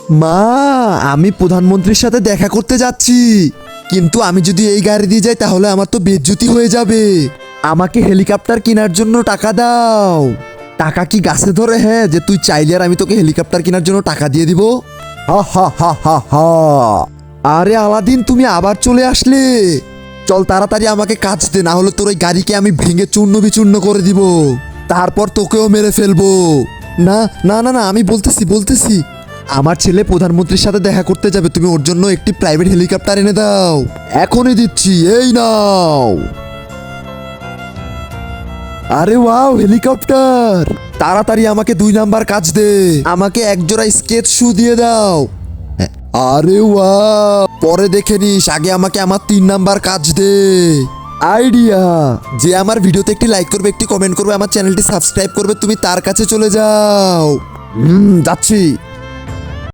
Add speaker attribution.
Speaker 1: মা, আমি প্রধানমন্ত্রীর সাথে দেখা করতে যাচ্ছি, কিন্তু আমি যদি এই গাড়ি দিয়ে যাই তাহলে আমার তো বেইজ্জতি হয়ে যাবে। আমাকে হেলিকপ্টার কেনার জন্য টাকা দাও। টাকা কি গাছে ধরে হ্যাঁ যে তুই চাইলে আর আমি তোকে হেলিকপ্টার কেনার জন্য টাকা দিয়ে দিব? হা হা হা হা হা। আরে আলাদিন, তুমি আবার চলে আসলে। চল তাড়াতাড়ি আমাকে কাজ দে, না হলে তোর ওই গাড়িকে আমি ভেঙে চূর্ণ বিচূর্ণ করে দিব, তারপর তোকেও মেরে ফেলবো। না না না না, আমি বলতেছি আমার ছেলে প্রধানমন্ত্রীর সাথে দেখা করতে যাবে, তুমি ওর জন্য একটি প্রাইভেট হেলিকপ্টার এনে দাও। এখনই দিচ্ছি, এই নাও। আরে ওয়াও, হেলিকপ্টার! তাড়াতাড়ি আমাকে 2 নাম্বার কাজ দে, আমাকে একজোড়া স্কেচ শু দিয়ে দাও। আরে ওয়াও, পরে দেখে নিস, আগে আমাকে আমার 3 নাম্বার কাজ দে। আইডিয়া! যে আমার ভিডিওতে একটি লাইক করবে, একটি কমেন্ট করবে, আমার চ্যানেলটি সাবস্ক্রাইব করবে, তুমি তার কাছে চলে যাও। যাচ্ছি।